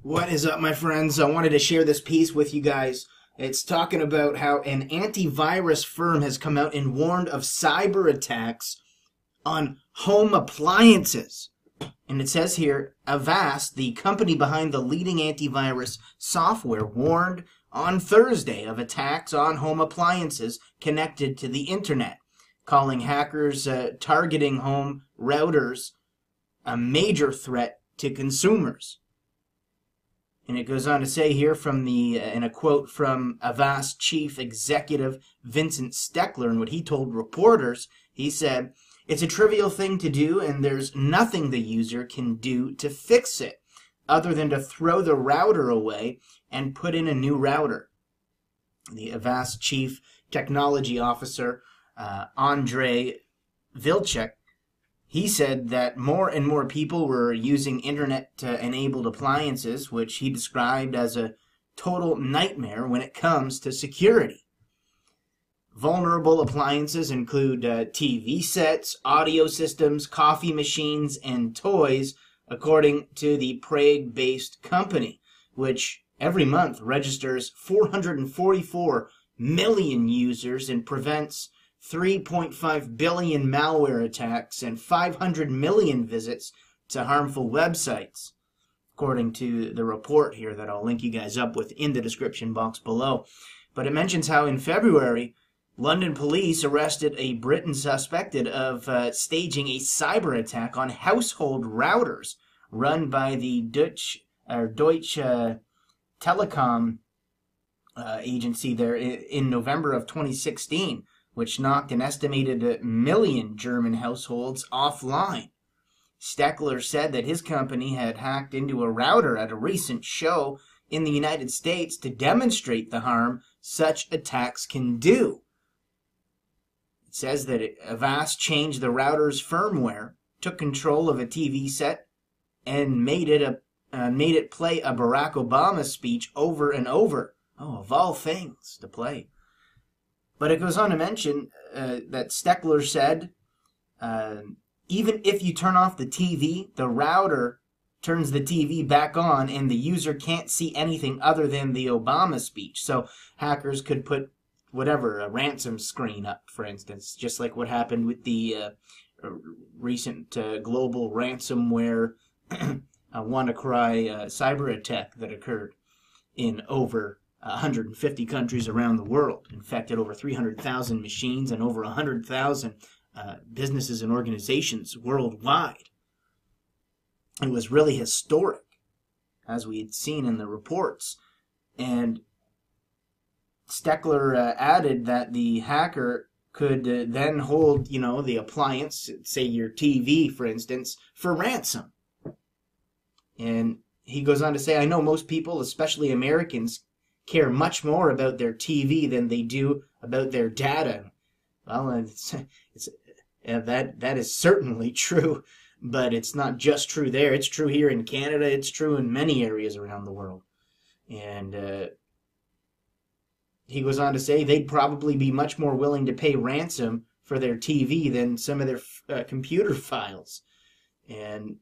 What is up, my friends? I wanted to share this piece with you guys. It's talking about how an antivirus firm has come out and warned of cyber attacks on home appliances. And it says here, Avast, the company behind the leading antivirus software, warned on Thursday of attacks on home appliances connected to the internet, calling hackers targeting home routers a major threat to consumers. And it goes on to say here from in a quote from Avast chief executive Vincent Steckler, and what he told reporters, he said, "It's a trivial thing to do, and there's nothing the user can do to fix it, other than to throw the router away and put in a new router." The Avast chief technology officer, Andrei Vilchek, he said that more and more people were using internet-enabled appliances, which he described as a total nightmare when it comes to security. Vulnerable appliances include TV sets, audio systems, coffee machines, and toys, according to the Prague-based company, which every month registers 444 million users and prevents 3.5 billion malware attacks and 500 million visits to harmful websites, according to the report here that I'll link you guys up with in the description box below. But it mentions how in February, London police arrested a Briton suspected of staging a cyber attack on household routers run by the Deutsche Telekom agency there in November of 2016. Which knocked an estimated million German households offline. Steckler said that his company had hacked into a router at a recent show in the United States to demonstrate the harm such attacks can do. It says that Avast changed the router's firmware, took control of a TV set, and made it play a Barack Obama speech over and over. Oh, of all things to play. But it goes on to mention that Steckler said, even if you turn off the TV, the router turns the TV back on and the user can't see anything other than the Obama speech. So hackers could put whatever, a ransom screen up, for instance, just like what happened with the recent global ransomware WannaCry cyber attack that occurred in over 150 countries around the world, infected over 300,000 machines and over 100,000 businesses and organizations worldwide. It was really historic, as we had seen in the reports. And Steckler added that the hacker could then hold, the appliance, say your TV, for instance, for ransom. And he goes on to say, "I know most people, especially Americans, care much more about their TV than they do about their data." Well, that is certainly true, but it's not just true there. It's true here in Canada. It's true in many areas around the world. And he goes on to say they'd probably be much more willing to pay ransom for their TV than some of their computer files. And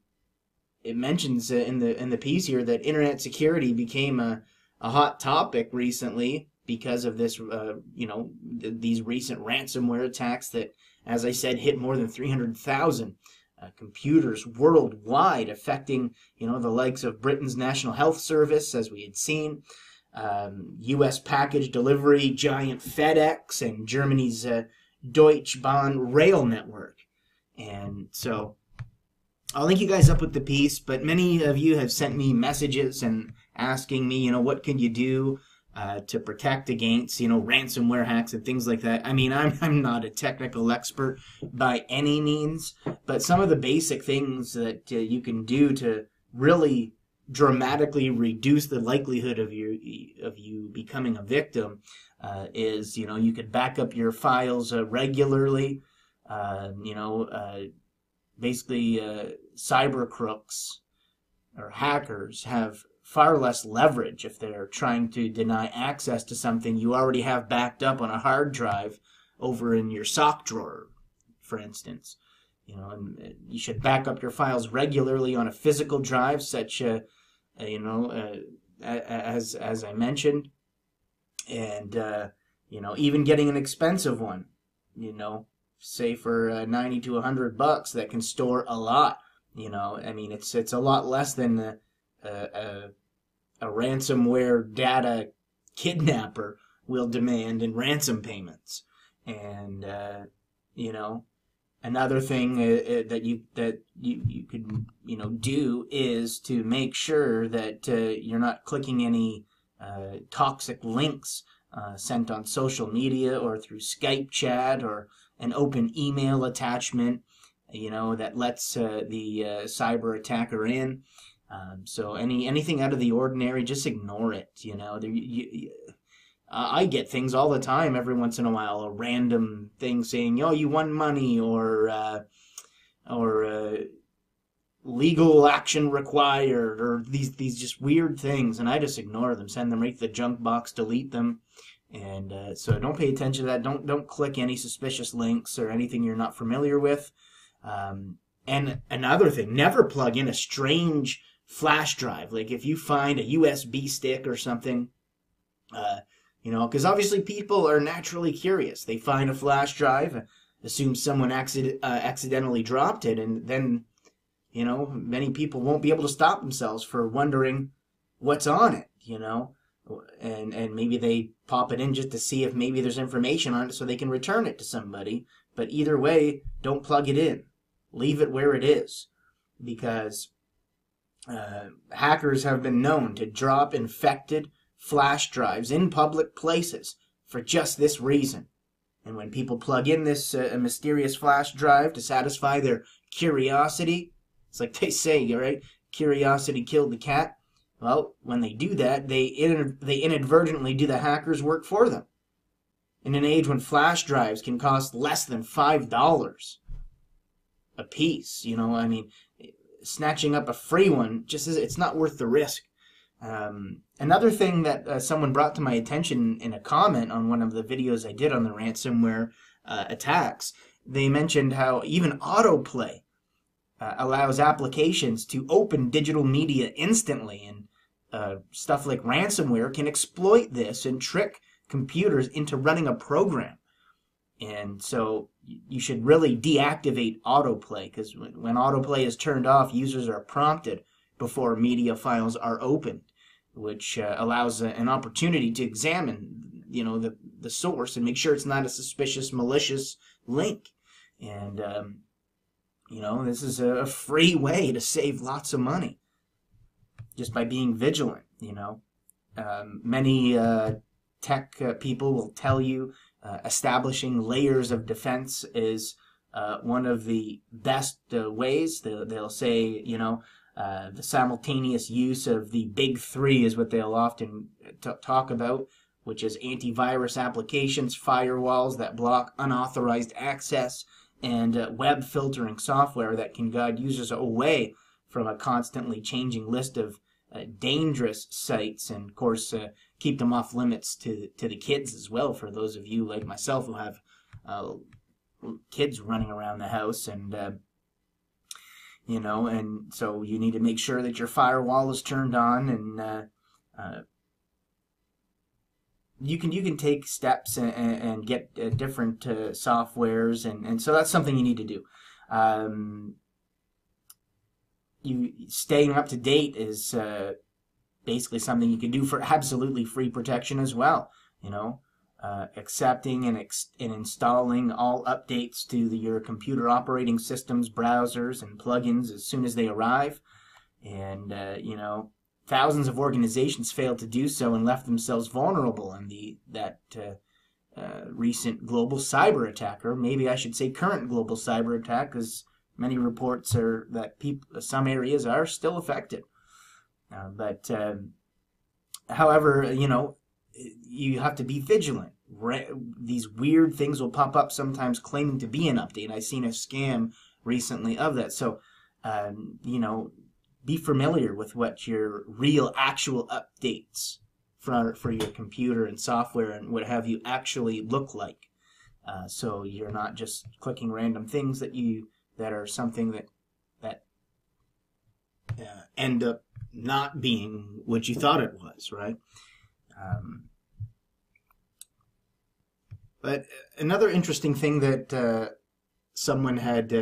it mentions in the piece here that internet security became a hot topic recently because of this, these recent ransomware attacks that, as I said, hit more than 300,000 computers worldwide, affecting, the likes of Britain's National Health Service, as we had seen, U.S. package delivery giant FedEx, and Germany's Deutsche Bahn rail network. And so I'll link you guys up with the piece, but many of you have sent me messages and asking me, what can you do to protect against, ransomware hacks and things like that. I mean, I'm not a technical expert by any means, but some of the basic things that you can do to really dramatically reduce the likelihood of you becoming a victim is, you could back up your files regularly, basically cyber crooks or hackers have far less leverage if they're trying to deny access to something you already have backed up on a hard drive over in your sock drawer, for instance. And you should back up your files regularly on a physical drive, such as I mentioned, and even getting an expensive one, say for 90 to $100 that can store a lot. I mean, it's a lot less than a ransomware data kidnapper will demand in ransom payments. And another thing that you could do is to make sure that you're not clicking any toxic links sent on social media or through Skype chat or an open email attachment, that lets the cyber attacker in. So anything out of the ordinary, just ignore it. I get things all the time, every once in a while, a random thing saying, "Oh, you won money," or legal action required, or these just weird things, and I just ignore them, send them right to the junk box, delete them. And so don't pay attention to that. Don't click any suspicious links or anything you're not familiar with. And another thing, never plug in a strange flash drive. Like if you find a USB stick or something, because obviously people are naturally curious. They find a flash drive, assume someone accidentally dropped it, and then, many people won't be able to stop themselves for wondering what's on it, and maybe they pop it in just to see if maybe there's information on it so they can return it to somebody. But either way, don't plug it in. Leave it where it is, because hackers have been known to drop infected flash drives in public places for just this reason. And when people plug in this mysterious flash drive to satisfy their curiosity, it's like they say, right? Curiosity killed the cat. Well, when they do that, they inadvertently do the hacker's work for them. In an age when flash drives can cost less than $5 a piece, I mean, snatching up a free one it's not worth the risk. Another thing that someone brought to my attention in a comment on one of the videos I did on the ransomware attacks, they mentioned how even autoplay allows applications to open digital media instantly, and stuff like ransomware can exploit this and trick computers into running a program. And so you should really deactivate autoplay, because when autoplay is turned off, users are prompted before media files are opened, which allows an opportunity to examine, the source and make sure it's not a suspicious, malicious link. And, this is a free way to save lots of money just by being vigilant. Many tech people will tell you establishing layers of defense is one of the best ways. They'll say, the simultaneous use of the big three is what they'll often talk about, which is antivirus applications, firewalls that block unauthorized access, and web filtering software that can guide users away from a constantly changing list of dangerous sites, and of course keep them off limits to the kids as well, for those of you like myself who have kids running around the house. And and so you need to make sure that your firewall is turned on, and you can take steps and get different softwares, and so that's something you need to do. You staying up to date is basically something you can do for absolutely free protection as well. Accepting and installing all updates to your computer operating systems, browsers, and plugins as soon as they arrive. And thousands of organizations failed to do so and left themselves vulnerable in that recent global cyber attack, or maybe I should say current global cyber attack, because many reports are that some areas are still affected. But however, you have to be vigilant. These weird things will pop up sometimes claiming to be an update. I've seen a scam recently of that. So, be familiar with what your real actual updates for your computer and software and what have you actually look like. So you're not just clicking random things that are something that end up not being what you thought it was, right? But another interesting thing that someone had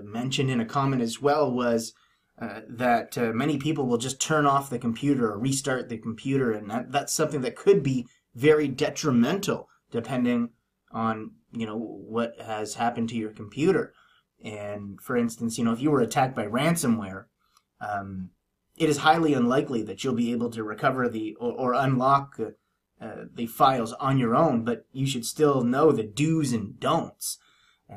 mentioned in a comment as well was that many people will just turn off the computer or restart the computer, and that's something that could be very detrimental depending on, you know, what has happened to your computer. And for instance, you know, if you were attacked by ransomware, it is highly unlikely that you'll be able to recover or unlock the files on your own, but you should still know the do's and don'ts.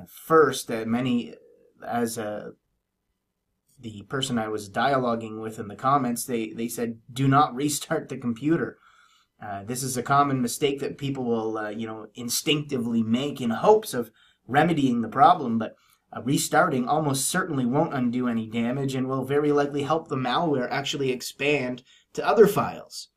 First, as the person I was dialoguing with in the comments, they said, do not restart the computer. This is a common mistake that people will, you know, instinctively make in hopes of remedying the problem, but restarting almost certainly won't undo any damage and will very likely help the malware actually expand to other files.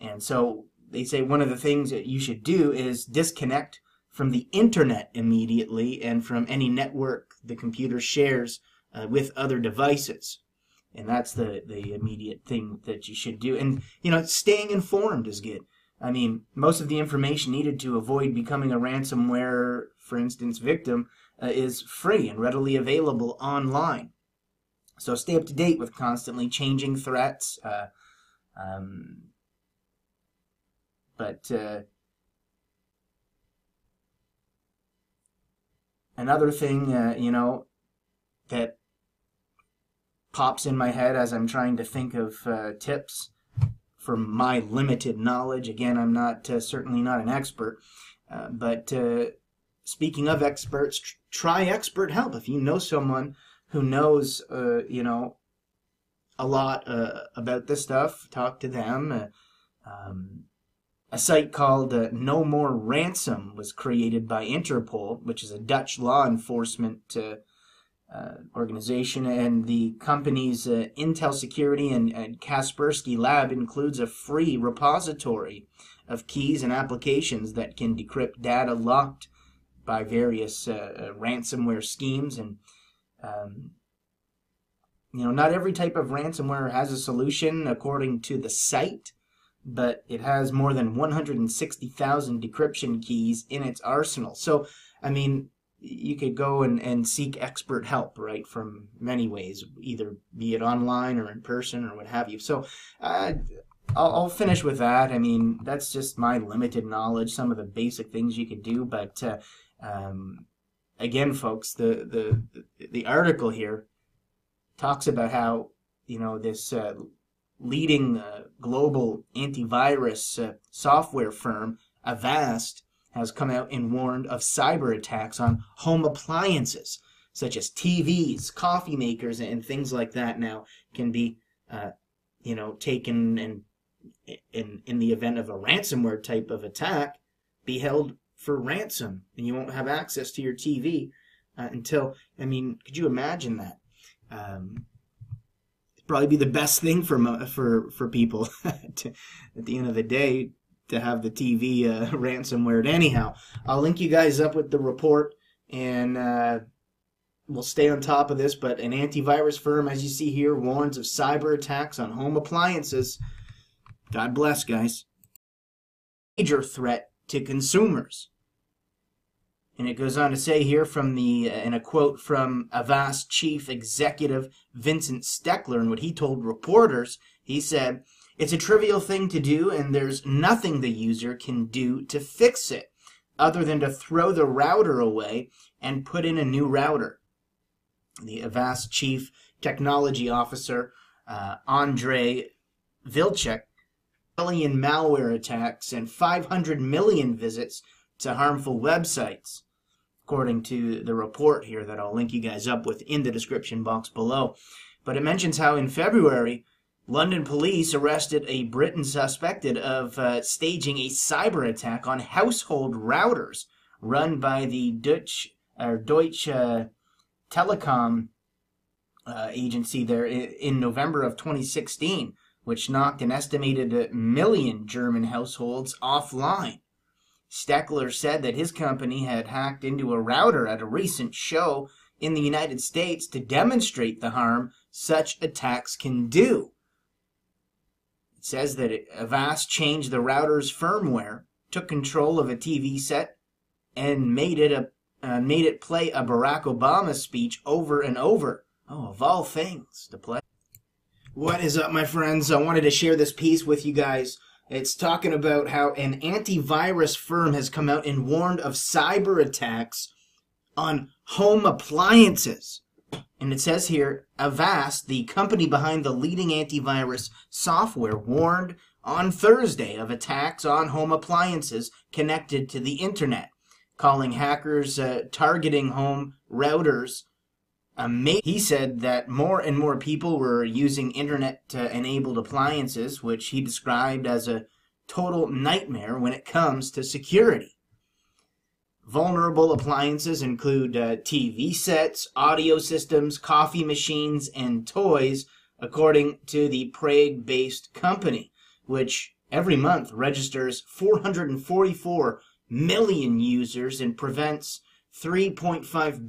And so they say one of the things that you should do is disconnect from the internet immediately and from any network the computer shares with other devices. And that's the immediate thing that you should do. And, you know, staying informed is good. I mean, most of the information needed to avoid becoming a ransomware, for instance, victim is free and readily available online. So stay up to date with constantly changing threats. Another thing, you know, that pops in my head as I'm trying to think of tips from my limited knowledge. Again, I'm not certainly not an expert, but speaking of experts, try expert help. If you know someone who knows, you know, a lot about this stuff, talk to them. A site called No More Ransom was created by Interpol, which is a Dutch law enforcement organization, and the company's Intel Security and Kaspersky Lab includes a free repository of keys and applications that can decrypt data locked by various ransomware schemes. And you know, not every type of ransomware has a solution according to the site, but it has more than 160,000 decryption keys in its arsenal. So, I mean, you could go and seek expert help, right, from many ways, either be it online or in person or what have you. So I'll finish with that. I mean, that's just my limited knowledge, some of the basic things you could do. But again, folks, the article here talks about how, you know, this leading global antivirus software firm, Avast, has come out and warned of cyber attacks on home appliances, such as TVs, coffee makers, and things like that now can be, you know, taken and in the event of a ransomware type of attack, be held for ransom, and you won't have access to your TV until, I mean, could you imagine that? Probably be the best thing for people at the end of the day to have the TV ransomware. Anyhow, I'll link you guys up with the report, and we'll stay on top of this. But an antivirus firm, as you see here, warns of cyber attacks on home appliances. God bless, guys. Major threat to consumers. And it goes on to say here from in a quote from Avast chief executive Vincent Steckler, and what he told reporters, he said, "It's a trivial thing to do, and there's nothing the user can do to fix it, other than to throw the router away and put in a new router." The Avast chief technology officer, Andrei Vilchek, million malware attacks and 500 million visits to harmful websites, according to the report here that I'll link you guys up with in the description box below. But it mentions how in February, London police arrested a Briton suspected of staging a cyber attack on household routers run by the Deutsche Telekom agency there in November of 2016, which knocked an estimated million German households offline. Steckler said that his company had hacked into a router at a recent show in the United States to demonstrate the harm such attacks can do. It says that Avast changed the router's firmware, took control of a TV set, and made it play a Barack Obama speech over and over. Oh, of all things to play. What is up, my friends? I wanted to share this piece with you guys. It's talking about how an antivirus firm has come out and warned of cyber attacks on home appliances. And it says here, Avast, the company behind the leading antivirus software, warned on Thursday of attacks on home appliances connected to the internet, calling hackers targeting home routers. He said that more and more people were using internet-enabled appliances, which he described as a total nightmare when it comes to security. Vulnerable appliances include TV sets, audio systems, coffee machines, and toys, according to the Prague-based company, which every month registers 444 million users and prevents 3.5 billion